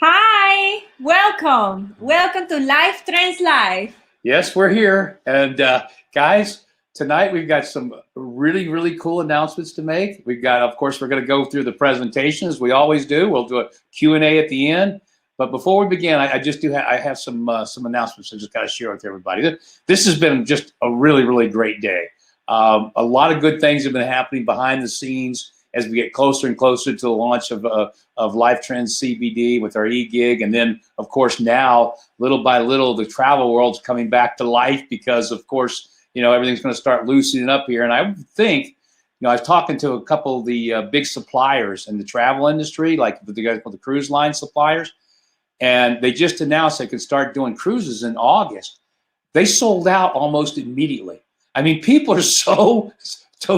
Hi, welcome to Life Trends Live. Yes, we're here. And guys, tonight we've got some really cool announcements to make. We've got, of course, we're going to go through the presentation as we always do. We'll do a Q&A at the end. But before we begin, I have some announcements I just got to share with everybody. This has been just a really great day. A lot of good things have been happening behind the scenes as we get closer and closer to the launch of Life Trends CBD with our eGig, and then of course now little by little the travel world's coming back to life because of course everything's going to start loosening up here. And I think I was talking to a couple of the big suppliers in the travel industry, like the guys with the cruise line suppliers, and they just announced they could start doing cruises in August. They sold out almost immediately. I mean, people are so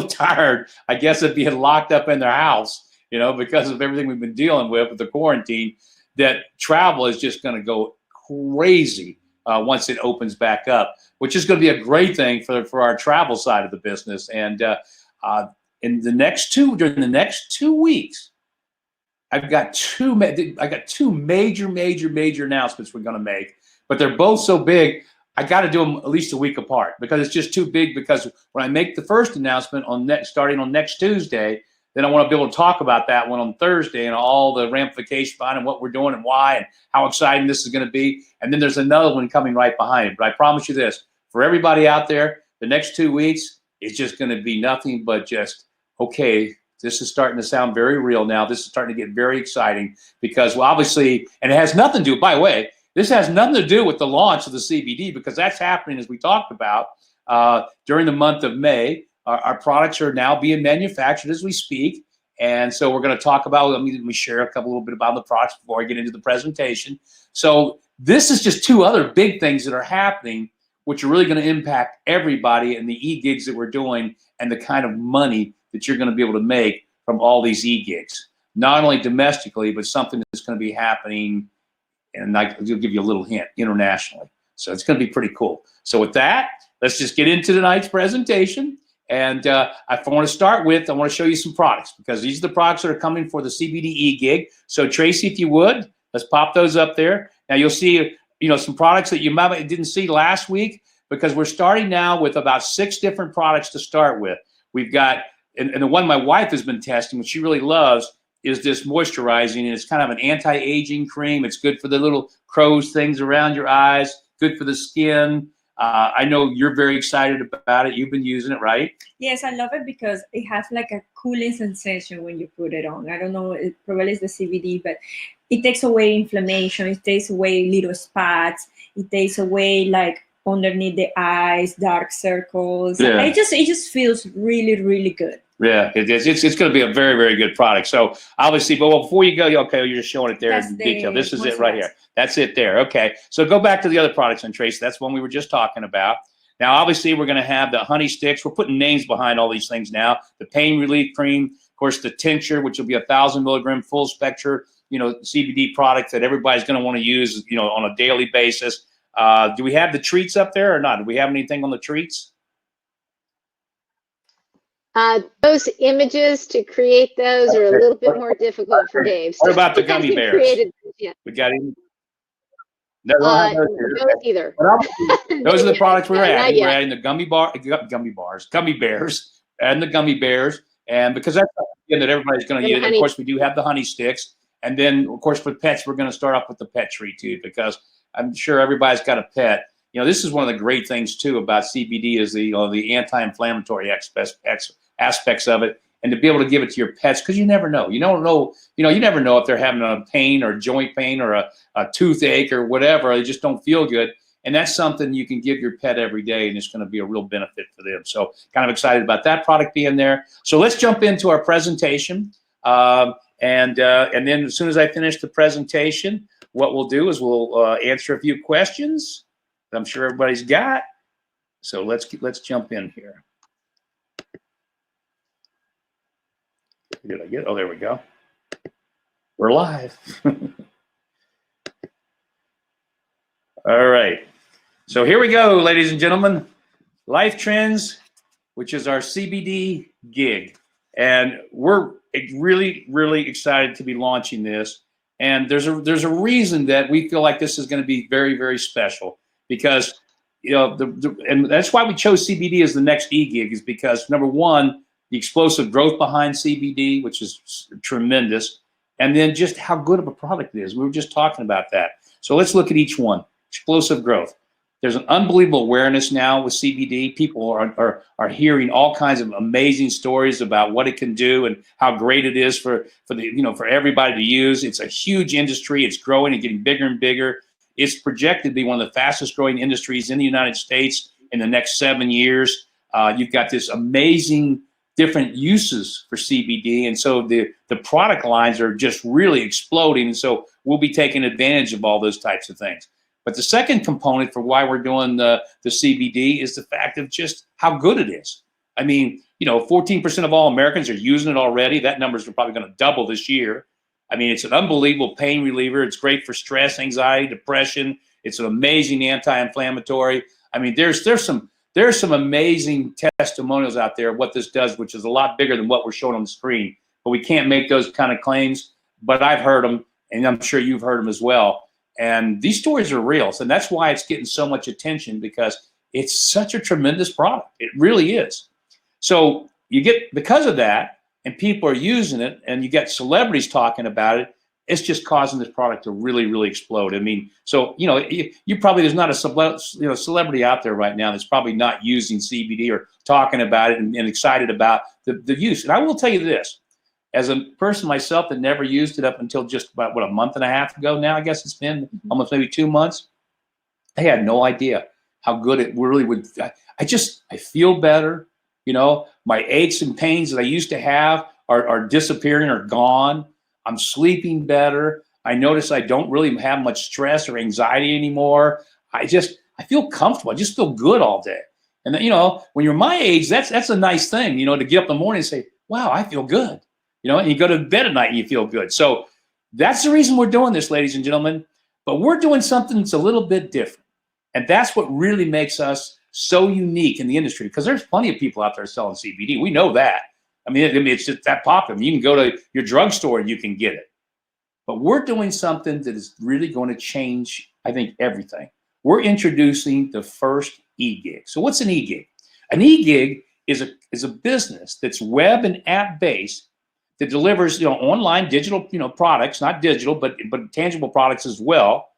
tired, I guess, of being locked up in their house, because of everything we've been dealing with the quarantine, that travel is just going to go crazy once it opens back up, which is going to be a great thing for our travel side of the business. And during the next 2 weeks, I got two major announcements we're going to make, but they're both so big. I got to do them at least a week apart because it's just too big. Because when I make the first announcement starting on next Tuesday, then I want to be able to talk about that one on Thursday and all the ramifications behind and what we're doing and why and how exciting this is going to be. And then there's another one coming right behind it. But I promise you this, for everybody out there, the next 2 weeks is just going to be nothing but just, okay, this is starting to sound very real now. This is starting to get very exciting because, well, obviously, and it has nothing to do, by the way, this has nothing to do with the launch of the CBD because that's happening, as we talked about, during the month of May. Our products are now being manufactured as we speak. And so we're going to talk about, let me share a little bit about the products before I get into the presentation. So this is just two other big things that are happening, which are really going to impact everybody in the e-gigs that we're doing and the kind of money that you're going to be able to make from all these e-gigs, not only domestically, but something that's going to be happening, and I'll give you a little hint, internationally. So it's going to be pretty cool. So with that, let's just get into tonight's presentation. And I want to start with, I want to show you some products because these are the products that are coming for the CBD eGig. So Tracy, if you would, let's pop those up there. Now you'll see, some products that you might didn't see last week because we're starting now with about 6 different products to start with. We've got, and the one my wife has been testing, which she really loves, is this moisturizing, and it's kind of an anti-aging cream. It's good for the little crow's things around your eyes, good for the skin. I know you're very excited about it. You've been using it, right? Yes, I love it because it has like a cooling sensation when you put it on. I don't know, it probably is the CBD, but it takes away inflammation. It takes away little spots. It takes away like underneath the eyes, dark circles. Yeah. It just feels really good. Yeah, it's going to be a very good product. So obviously, but before you go, okay, you're just showing it there in detail. This is it right here. That's it there. Okay, so go back to the other products and Trace. That's one we were just talking about. Now, obviously, we're going to have the honey sticks. We're putting names behind all these things now. The pain relief cream, of course, the tincture, which will be 1,000 milligram full spectrum, CBD product that everybody's going to want to use, on a daily basis. Do we have the treats up there or not? Do we have anything on the treats? Those images, to create those are a little bit more difficult for Dave. What about the gummy bears? We got any? No, either. Those are the products we're adding. We're adding the gummy bears, and the gummy bears, and because that's something that everybody's going to use. Of course, we do have the honey sticks, and then of course for pets, we're going to start off with the pet treat too, because I'm sure everybody's got a pet. This is one of the great things too about CBD is the anti-inflammatory aspects of it, and to be able to give it to your pets, because you never know. You don't know. You never know if they're having a pain or joint pain or a toothache or whatever. They just don't feel good, and that's something you can give your pet every day, and it's going to be a real benefit for them. So kind of excited about that product being there. So let's jump into our presentation, and then as soon as I finish the presentation, what we'll do is we'll answer a few questions I'm sure everybody's got. So let's jump in here. Did I get? Oh, there we go. We're live. All right. So here we go, ladies and gentlemen. Life Trends, which is our CBD gig. And we're really excited to be launching this. And there's a reason that we feel like this is going to be very, very special, because and that's why we chose CBD as the next eGig, is because number one, the explosive growth behind CBD, which is tremendous, and then just how good of a product it is. We were just talking about that. So let's look at each one. Explosive growth. There's an unbelievable awareness now with CBD. People are hearing all kinds of amazing stories about what it can do and how great it is for everybody to use. It's a huge industry. It's growing and getting bigger and bigger. It's projected to be one of the fastest growing industries in the United States in the next 7 years. You've got this amazing different uses for CBD, and so the product lines are just really exploding. And so we'll be taking advantage of all those types of things. But the second component for why we're doing the CBD is the fact of just how good it is. I mean, 14% of all Americans are using it already. That number is probably going to double this year. I mean, it's an unbelievable pain reliever. It's great for stress, anxiety, depression. It's an amazing anti-inflammatory. I mean, there's some amazing testimonials out there of what this does, which is a lot bigger than what we're showing on the screen. But we can't make those kind of claims. But I've heard them, and I'm sure you've heard them as well. And these stories are real. So that's why it's getting so much attention, because it's such a tremendous product. It really is. So because of that, and people are using it, and you get celebrities talking about it, it's just causing this product to really, really explode. I mean, so, you probably, there's not a celebrity out there right now that's probably not using CBD or talking about it and excited about the use. And I will tell you this, as a person myself that never used it up until just about, a month and a half ago now, I guess it's been almost maybe 2 months, I had no idea how good it really would. I feel better. My aches and pains that I used to have are disappearing or gone. I'm sleeping better. I notice I don't really have much stress or anxiety anymore. I feel comfortable. I just feel good all day. And then, when you're my age, that's a nice thing, to get up in the morning and say, wow, I feel good. And you go to bed at night and you feel good. So that's the reason we're doing this, ladies and gentlemen. But we're doing something that's a little bit different. And that's what really makes us so unique in the industry, because there's plenty of people out there selling CBD. We know that. I mean, it's just that popular. You can go to your drugstore and you can get it. But we're doing something that is really going to change, I think, everything. We're introducing the first eGig. So what's an eGig? An eGig is a business that's web and app based, that delivers online digital products, not digital, but tangible products as well.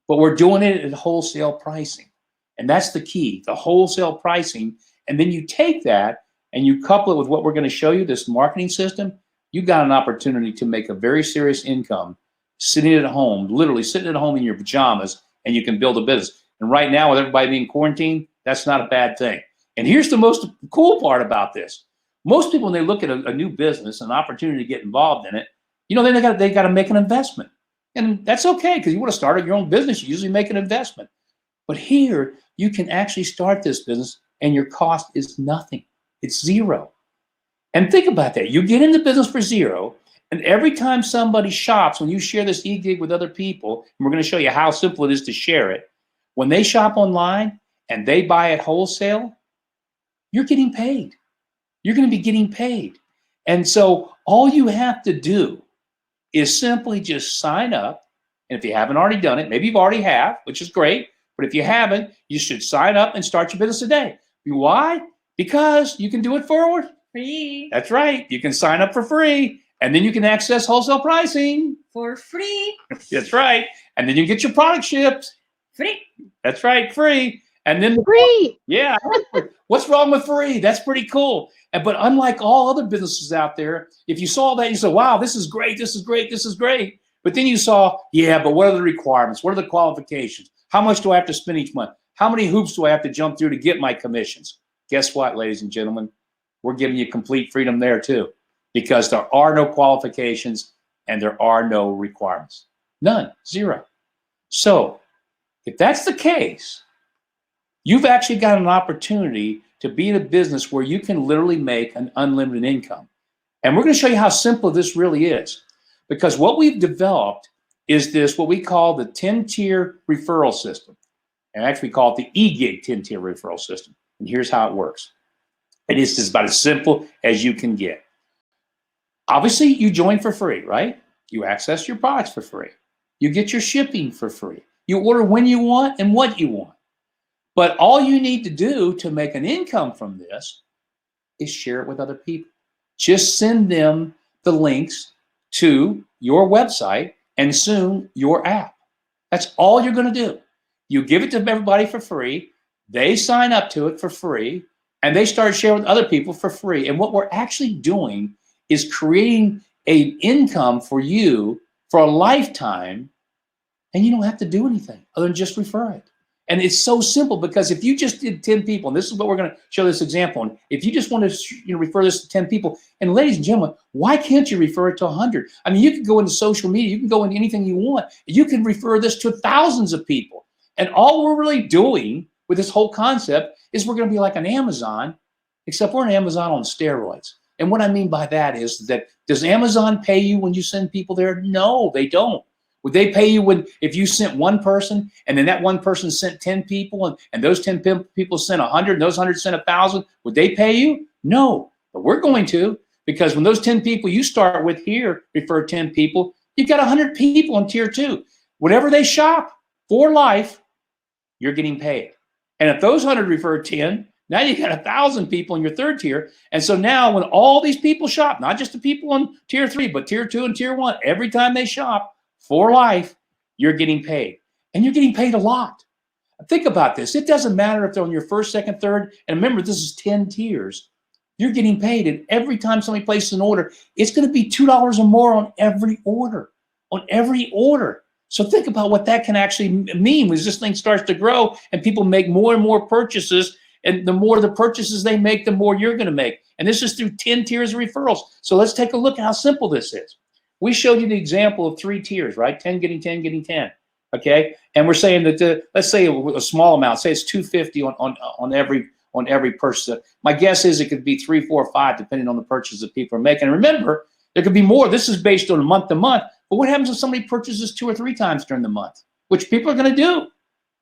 But we're doing it at wholesale pricing. And that's the key, the wholesale pricing. And then you take that and you couple it with what we're going to show you, this marketing system. You got an opportunity to make a very serious income sitting at home, literally sitting at home in your pajamas, and you can build a business. And right now, with everybody being quarantined, that's not a bad thing. And here's the most cool part about this. Most people, when they look at a new business, an opportunity to get involved in it, then they got to make an investment. And that's okay, because you want to start your own business, you usually make an investment. But here, you can actually start this business and your cost is nothing. It's zero. And think about that. You get into business for zero, and every time somebody shops, when you share this eGig with other people, and we're going to show you how simple it is to share it, when they shop online and they buy at wholesale, you're getting paid. You're going to be getting paid. And so all you have to do is simply just sign up. And if you haven't already done it, maybe you've already have, which is great. But if you haven't, you should sign up and start your business today. Why? Because you can do it for free. That's right. You can sign up for free. And then you can access wholesale pricing. For free. That's right. And then you get your product shipped. Free. That's right. Free. And then Free. Yeah. What's wrong with free? That's pretty cool. But unlike all other businesses out there, if you saw that, you said, wow, this is great. This is great. This is great. But then you saw, yeah, but what are the requirements? What are the qualifications? How much do I have to spend each month? How many hoops do I have to jump through to get my commissions? Guess what, ladies and gentlemen? We're giving you complete freedom there too, because there are no qualifications and there are no requirements. None. Zero. So if that's the case, you've actually got an opportunity to be in a business where you can literally make an unlimited income. And we're going to show you how simple this really is, because what we've developed is this, what we call the 10-tier referral system. And actually we call it the eGig 10-tier referral system. And here's how it works. It is about as simple as you can get. Obviously, you join for free, right? You access your products for free. You get your shipping for free. You order when you want and what you want. But all you need to do to make an income from this is share it with other people. Just send them the links to your website and soon your app. That's all you're going to do. You give it to everybody for free. They sign up to it for free, and they start sharing with other people for free. And what we're actually doing is creating an income for you for a lifetime, and you don't have to do anything other than just refer it. And it's so simple, because if you just did 10 people, and this is what we're going to show this example on, if you just want to refer this to 10 people, and ladies and gentlemen, why can't you refer it to 100? I mean, you can go into social media, you can go into anything you want. You can refer this to thousands of people. And all we're really doing with this whole concept is we're going to be like an Amazon, except we're an Amazon on steroids. And what I mean by that is that, does Amazon pay you when you send people there? No, they don't. Would they pay you if you sent one person, and then that one person sent 10 people, and those 10 people sent 100, and those 100 sent 1,000? Would they pay you? No, but we're going to, because when those 10 people you start with here refer 10 people, you've got 100 people in tier 2. Whatever they shop for life, you're getting paid. And if those 100 refer 10, now you got 1,000 people in your third tier. And so now when all these people shop, not just the people on tier 3, but tier 2 and tier 1, every time they shop for life, you're getting paid. And you're getting paid a lot. Think about this. It doesn't matter if they're on your first, second, third. And remember, this is 10 tiers. You're getting paid. And every time somebody places an order, it's going to be $2 or more on every order. On every order. So think about what that can actually mean when this thing starts to grow and people make more and more purchases. And the more the purchases they make, the more you're going to make. And this is through 10 tiers of referrals. So let's take a look at how simple this is. We showed you the example of 3 tiers, right? 10 getting 10 getting 10. Okay, and we're saying that let's say a small amount, say it's $250 on every purchase. My guess is it could be 3, 4, 5, depending on the purchase that people are making. And remember, there could be more. This is based on month to month. But what happens if somebody purchases 2 or 3 times during the month, which people are going to do?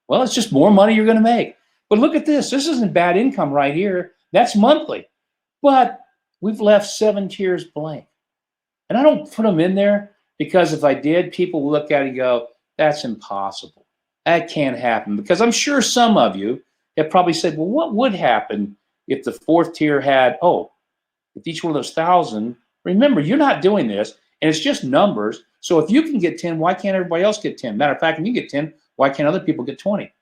Well, it's just more money you're going to make. But look at this. This isn't bad income right here. That's monthly. But we've left 7 tiers blank. And I don't put them in there because if I did, people will look at it and go, that's impossible. That can't happen. Because I'm sure some of you have probably said, well, what would happen if the 4th tier had, if each one of those 1,000, remember, you're not doing this, and it's just numbers. So if you can get 10, why can't everybody else get 10? Matter of fact, if you get 10, why can't other people get 20?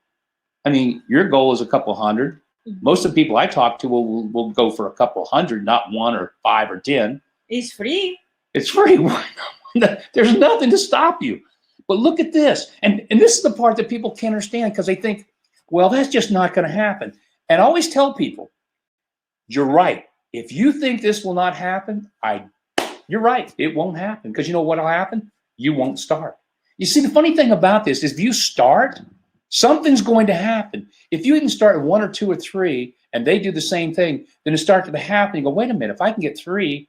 I mean, your goal is a couple hundred. Most of the people I talk to will go for a couple hundred, not 1 or 5 or 10. It's free. It's free. There's nothing to stop you. But look at this. And this is the part that people can't understand because they think, well, that's just not going to happen. And I always tell people, you're right. If you think this will not happen, you're right. It won't happen because you know what will happen? You won't start. You see, the funny thing about this is if you start, something's going to happen. If you even start 1 or 2 or 3 and they do the same thing, then it starts to happen. You go, wait a minute, if I can get 3,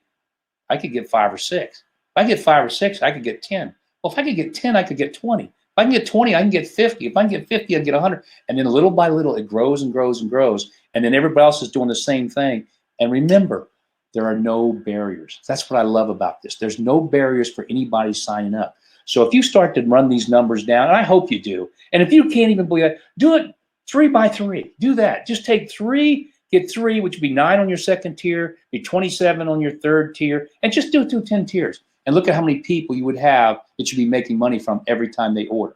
I could get 5 or 6. If I get 5 or 6, I could get 10. Well, if I could get 10, I could get 20. If I can get 20, I can get 50. If I can get 50, I can get 100. And then little by little, it grows and grows and grows. And then everybody else is doing the same thing. And remember, there are no barriers. That's what I love about this. There's no barriers for anybody signing up. So if you start to run these numbers down, and I hope you do, and if you can't even believe it, do it 3 by 3. Do that. Just take 3, get 3, which would be 9 on your second tier, be 27 on your third tier, and just do it through 10 tiers. And look at how many people you would have that you'd be making money from every time they order.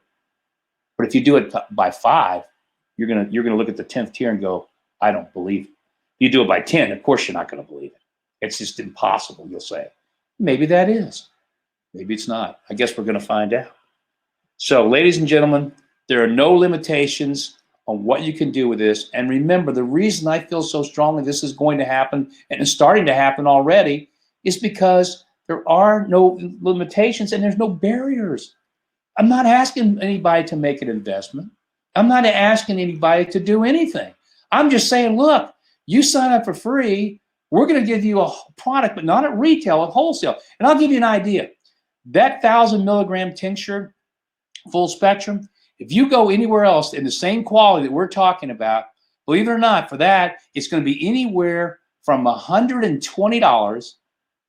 But if you do it by 5, you're gonna look at the 10th tier and go, I don't believe it. If you do it by 10, of course you're not gonna believe it. It's just impossible, you'll say. Maybe that is. Maybe it's not. I guess we're gonna find out. So, ladies and gentlemen, there are no limitations on what you can do with this. And remember, the reason I feel so strongly this is going to happen, and it's starting to happen already, is because there are no limitations and there's no barriers. I'm not asking anybody to make an investment. I'm not asking anybody to do anything. I'm just saying, look, you sign up for free, we're going to give you a product, but not at retail, at wholesale. And I'll give you an idea. That 1,000 milligram tincture, full spectrum, if you go anywhere else in the same quality that we're talking about, believe it or not, for that, it's going to be anywhere from $120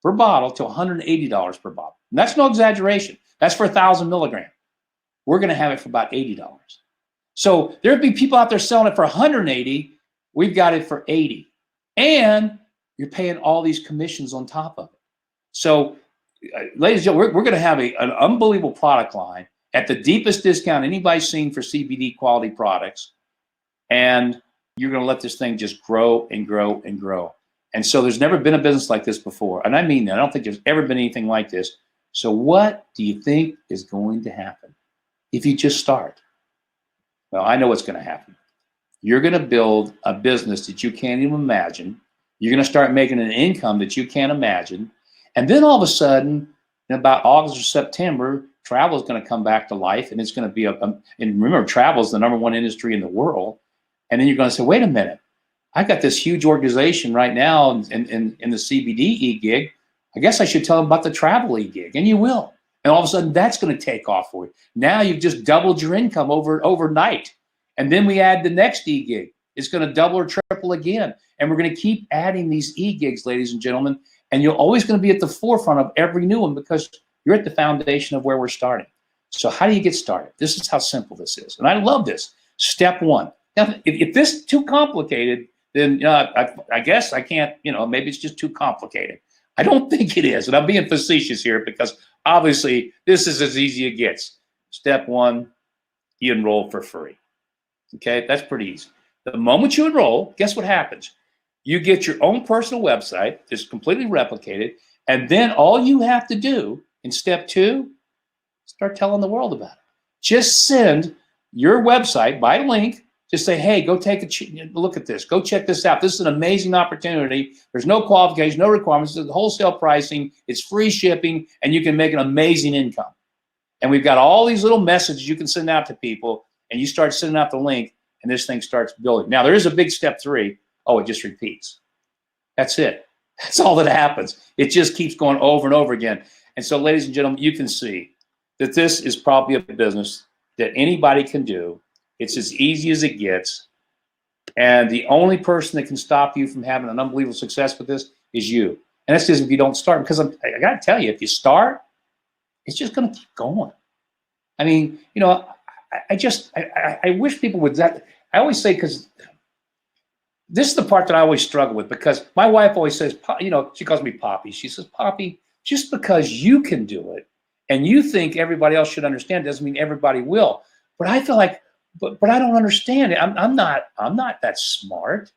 per bottle to $180 per bottle. And that's no exaggeration. That's for 1,000 milligrams. We're going to have it for about $80. So there'd be people out there selling it for 180. We've got it for 80. And you're paying all these commissions on top of it. So, ladies and gentlemen, we're going to have an unbelievable product line at the deepest discount anybody's seen for CBD quality products. And you're going to let this thing just grow and grow and grow. And so there's never been a business like this before. And I mean that. I don't think there's ever been anything like this. So what do you think is going to happen if you just start? Well, I know what's going to happen. You're going to build a business that you can't even imagine. You're going to start making an income that you can't imagine. And then all of a sudden, in about August or September, travel is going to come back to life. And it's going to be and remember, travel is the #1 industry in the world. And then you're going to say, wait a minute, I got this huge organization right now in the CBD eGig. I guess I should tell them about the travel eGig, and you will. And all of a sudden, that's going to take off for you. Now you've just doubled your income overnight. And then we add the next eGig. It's going to double or triple again. And we're going to keep adding these eGigs, ladies and gentlemen. And you're always going to be at the forefront of every new one because you're at the foundation of where we're starting. So how do you get started? This is how simple this is. And I love this. Step 1. Now, if this is too complicated, then I guess I can't, maybe it's just too complicated. I don't think it is. And I'm being facetious here because obviously this is as easy as it gets. Step 1, you enroll for free. Okay, that's pretty easy. The moment you enroll, guess what happens? You get your own personal website that's completely replicated. And then all you have to do in step 2, start telling the world about it. Just send your website by link. Just say, hey, go take a look at this. Go check this out. This is an amazing opportunity. There's no qualifications, no requirements. It's wholesale pricing. It's free shipping, and you can make an amazing income. And we've got all these little messages you can send out to people, and you start sending out the link, and this thing starts building. Now, there is a big step 3. Oh, it just repeats. That's it. That's all that happens. It just keeps going over and over again. And so, ladies and gentlemen, you can see that this is probably a business that anybody can do. It's as easy as it gets. And the only person that can stop you from having an unbelievable success with this is you. And that's just if you don't start. Because I got to tell you, if you start, it's just going to keep going. I mean, I wish people would that. I always say, because this is the part that I always struggle with, because my wife always says, she calls me Poppy. She says, Poppy, just because you can do it and you think everybody else should understand doesn't mean everybody will. But I feel like, but I don't understand it. I'm not that smart.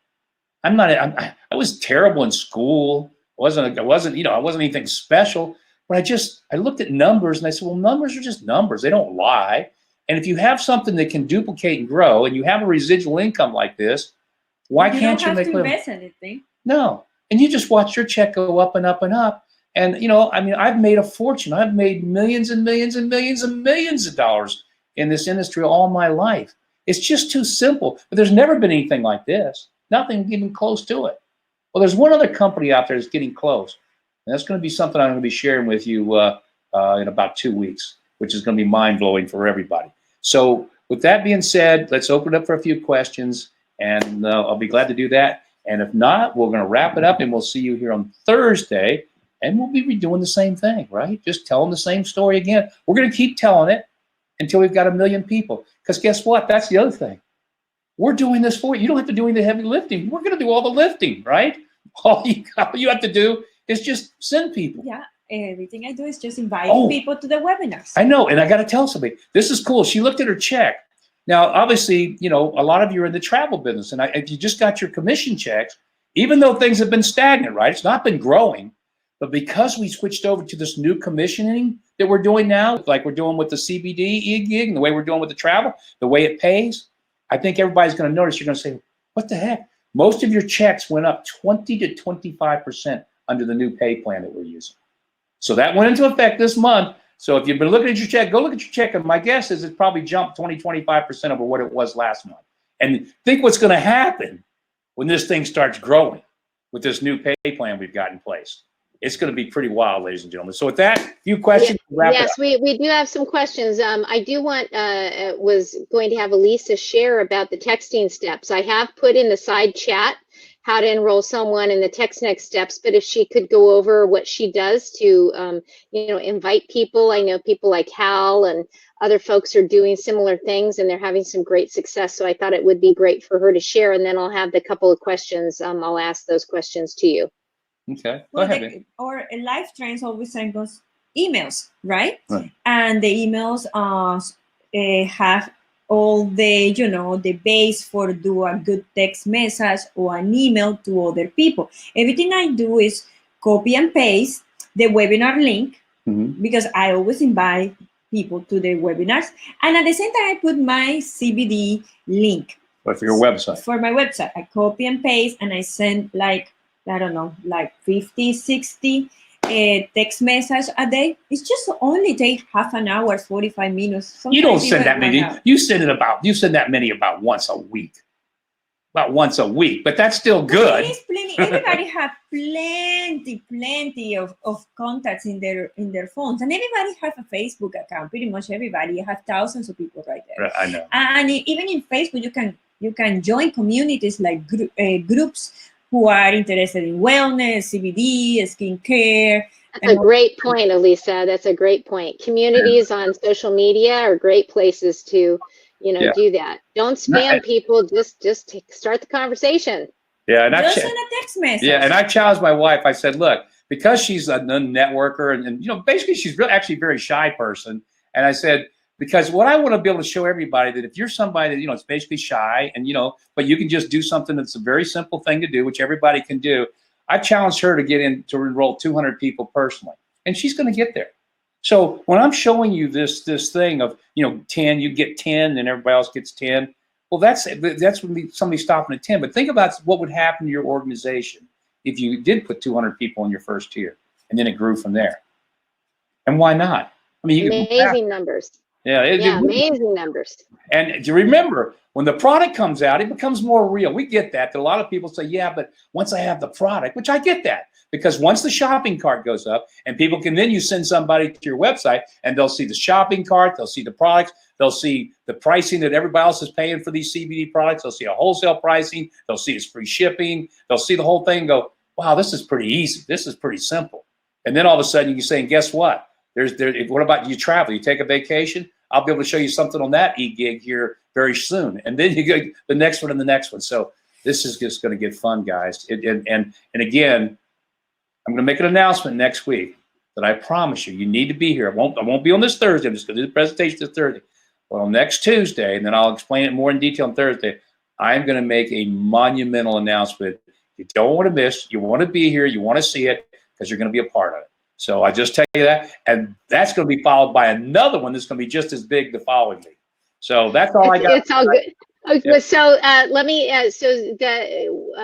I was terrible in school. I wasn't anything special. But I looked at numbers and I said, well, numbers are just numbers. They don't lie. And if you have something that can duplicate and grow, and you have a residual income like this, why can't you make to invest anything? No. And you just watch your check go up and up and up. And I've made a fortune. I've made millions and millions and millions and millions of dollars in this industry all my life. It's just too simple. But there's never been anything like this. Nothing even close to it. Well, there's one other company out there that's getting close. And that's going to be something I'm going to be sharing with you in about 2 weeks, which is going to be mind-blowing for everybody. So with that being said, let's open it up for a few questions. And I'll be glad to do that. And if not, we're going to wrap it up, and we'll see you here on Thursday. And we'll be redoing the same thing, right? Just telling the same story again. We're going to keep telling it until we've got 1 million people. Because guess what? That's the other thing. We're doing this for you. You don't have to do any of the heavy lifting. We're going to do all the lifting, right? All you have to do is just send people. Yeah. Everything I do is just invite people to the webinars. I know. And I got to tell somebody, this is cool. She looked at her check. Now, obviously, a lot of you are in the travel business. And if you just got your commission checks, even though things have been stagnant, right? It's not been growing. But because we switched over to this new commissioning that we're doing now, like we're doing with the CBD eGig and the way we're doing with the travel, the way it pays, I think everybody's going to notice. You're going to say, what the heck? Most of your checks went up 20 to 25% under the new pay plan that we're using. So that went into effect this month. So if you've been looking at your check, go look at your check. And my guess is it probably jumped 20, 25% over what it was last month. And think what's going to happen when this thing starts growing with this new pay plan we've got in place. It's going to be pretty wild, ladies and gentlemen. So with that, a few questions. Yes, we do have some questions. I do was going to have Elisa share about the texting steps. I have put in the side chat how to enroll someone and the text next steps, but if she could go over what she does to, you know, invite people. I know people like Hal and other folks are doing similar things and they're having some great success. So I thought it would be great for her to share. And then I'll have the couple of questions. I'll ask those questions to you. Okay, go Well, ahead. or live trains always send us emails, right? Right. And the emails have all the, you know, the base for do a good text message or an email to other people. Everything I do is copy and paste the webinar link, because I always invite people to the webinars, and at the same time I put my CBD link. But for your website. For my website, I copy and paste, and I send like, I don't know, like 50, 60 text message a day. It's just only take half an hour, 45 minutes. You don't Sometimes send even that many. 1 hour. You send that many about once a week. About once a week, but that's still good. There is plenty. Everybody have plenty of contacts in their phones, and everybody have a Facebook account. Pretty much everybody. You have thousands of people right there. I know. And even in Facebook, you can join communities like groups who are interested in wellness, CBD, skincare. That's a great point, Elisa. That's a great point. Communities on social media are great places to, you know, do that. Don't spam people. Just start the conversation. Yeah, and just send a text message. Yeah, and I challenged my wife. I said, look, because she's a networker, and you know, basically she's actually a very shy person. And I said, because what I want to be able to show everybody that if you're somebody that, you know, it's basically shy and, you know, but you can just do something that's a very simple thing to do, which everybody can do. I challenged her to get in to enroll 200 people personally, and she's going to get there. So when I'm showing you this thing of, you know, 10, you get 10 and everybody else gets 10. Well, that's when somebody's stopping at 10. But think about what would happen to your organization if you did put 200 people in your first tier and then it grew from there. And why not? I mean, amazing numbers. Yeah, amazing numbers. And to remember, when the product comes out, it becomes more real. We get that. A lot of people say, yeah, but once I have the product, which I get that, because once the shopping cart goes up and people can, then you send somebody to your website and they'll see the shopping cart, they'll see the products, they'll see the pricing that everybody else is paying for these CBD products, they'll see a wholesale pricing, they'll see it's free shipping, they'll see the whole thing and go, wow, this is pretty easy. This is pretty simple. And then all of a sudden you can say, and guess what? What about you travel? You take a vacation? I'll be able to show you something on that eGig here very soon. And then you go the next one and the next one. So this is just going to get fun, guys. And again, I'm going to make an announcement next week that I promise you need to be here. I won't be on this Thursday. I'm just going to do the presentation this Thursday. Well, next Tuesday, and then I'll explain it more in detail on Thursday, I'm going to make a monumental announcement you don't want to miss. You want to be here. You want to see it because you're going to be a part of it. So I just tell you that, and that's going to be followed by another one that's going to be just as big the following week. So that's all I got. It's all good. Okay, yeah. So let me.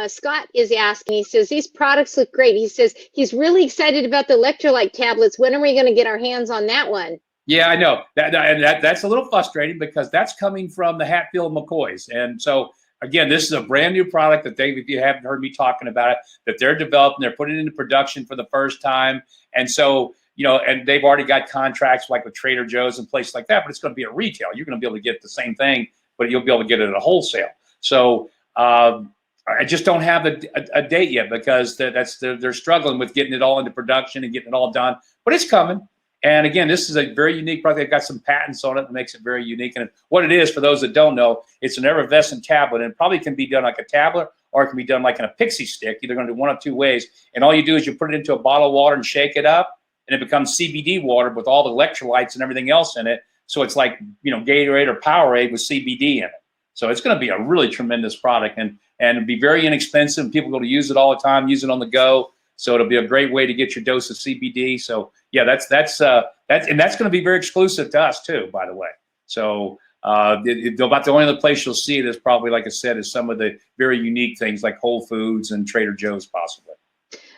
Scott is asking. He says these products look great. He says he's really excited about the electrolyte tablets. When are we going to get our hands on that one? Yeah, I know that's a little frustrating because that's coming from the Hatfield McCoys, and so. Again, this is a brand new product that if you haven't heard me talking about it, that they're developing, they're putting it into production for the first time. And so, you know, and they've already got contracts like with Trader Joe's and places like that, but it's going to be at retail. You're going to be able to get the same thing, but you'll be able to get it at a wholesale. So I just don't have a date yet because they're struggling with getting it all into production and getting it all done, but it's coming. And again, this is a very unique product. They've got some patents on it that makes it very unique. And what it is, for those that don't know, it's an effervescent tablet, and it probably can be done like a tablet or it can be done like in a pixie stick. You're going to do one of two ways. And all you do is you put it into a bottle of water and shake it up, and it becomes CBD water with all the electrolytes and everything else in it. So it's like, you know, Gatorade or Powerade with CBD in it. So it's going to be a really tremendous product, and it'll be very inexpensive. People go to use it all the time, use it on the go. So it'll be a great way to get your dose of CBD. So yeah, that's going to be very exclusive to us too, by the way. So about the only other place you'll see it is probably, like I said, is some of the very unique things like Whole Foods and Trader Joe's possibly.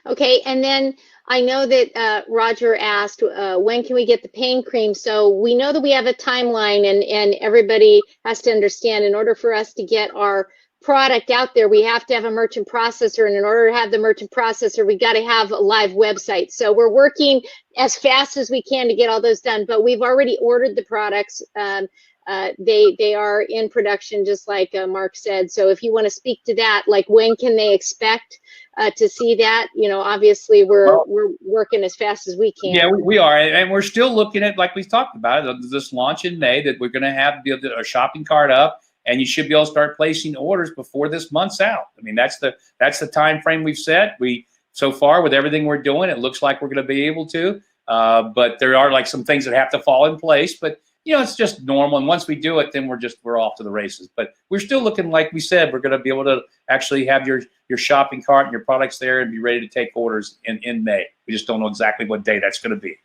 Okay, and then I know that Roger asked, when can we get the pain cream? So we know that we have a timeline, and everybody has to understand, in order for us to get our product out there, we have to have a merchant processor, and in order to have the merchant processor, we got to have a live website. So we're working as fast as we can to get all those done, but we've already ordered the products. they are in production, just like Mark said. So if you want to speak to that, like when can they expect to see that? You know, obviously we're working as fast as we can. Yeah, we are, and we're still looking at, like we talked about, this launch in May, that we're going to have a shopping cart up, and you should be able to start placing orders before this month's out. I mean, that's the time frame we've set. So far, with everything we're doing, it looks like we're going to be able to. But there are like some things that have to fall in place. But you know, it's just normal. And once we do it, then we're off to the races. But we're still looking, like we said, we're going to be able to actually have your shopping cart and your products there and be ready to take orders in May. We just don't know exactly what day that's going to be.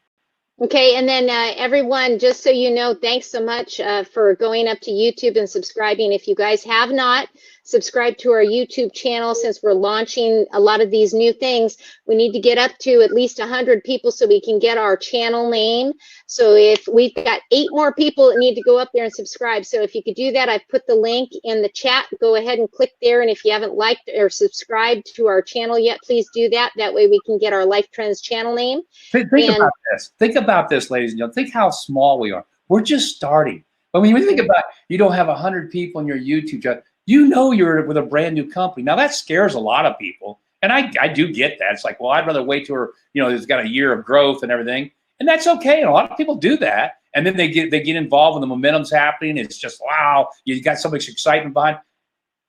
Okay, and then everyone, just so you know, thanks so much for going up to YouTube and subscribing. If you guys have not subscribed to our YouTube channel, since we're launching a lot of these new things, we need to get up to at least 100 people so we can get our channel name. So if we've got 8 more people that need to go up there and subscribe. So if you could do that, I've put the link in the chat. Go ahead and click there. And if you haven't liked or subscribed to our channel yet, please do that. That way we can get our Life Trends channel name. Think about this. Think about this, ladies and gentlemen. Think how small we are. We're just starting. But when you think about, you don't have 100 people in your YouTube channel, you know you're with a brand new company. Now that scares a lot of people, and I do get that. It's like, well, I'd rather wait till it's got a year of growth and everything, and that's okay. And a lot of people do that, and then they get involved when the momentum's happening. It's just, wow, you got so much excitement behind.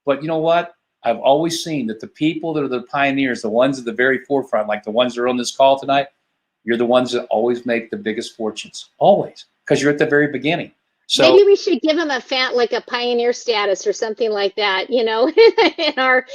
But you know what? I've always seen that the people that are the pioneers, the ones at the very forefront, like the ones that are on this call tonight, you're the ones that always make the biggest fortunes, always, because you're at the very beginning. So maybe we should give them like a pioneer status or something like that, you know, in our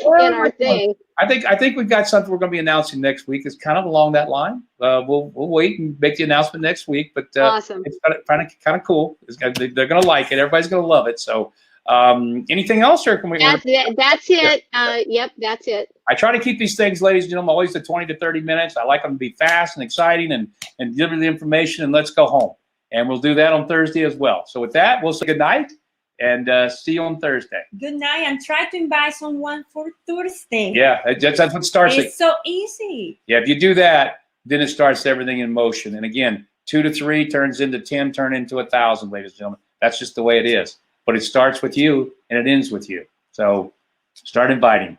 thing. I think we've got something we're going to be announcing next week. It's kind of along that line. We'll wait and make the announcement next week. But awesome. It's kind of cool. They're going to like it. Everybody's going to love it. So anything else, or can we? That's it. Yep, that's it. I try to keep these things, ladies and gentlemen, always to 20 to 30 minutes. I like them to be fast and exciting and deliver the information, and let's go home. And we'll do that on Thursday as well. So with that, we'll say good night and see you on Thursday. Good night, and try to invite someone for Thursday. Yeah, that's what starts it. It's so easy. Yeah, if you do that, then it starts everything in motion. And again, 2 to 3 turns into 10, turn into 1,000, ladies and gentlemen. That's just the way it is. But it starts with you and it ends with you. So start inviting.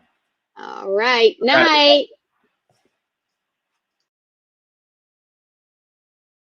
All right. Night.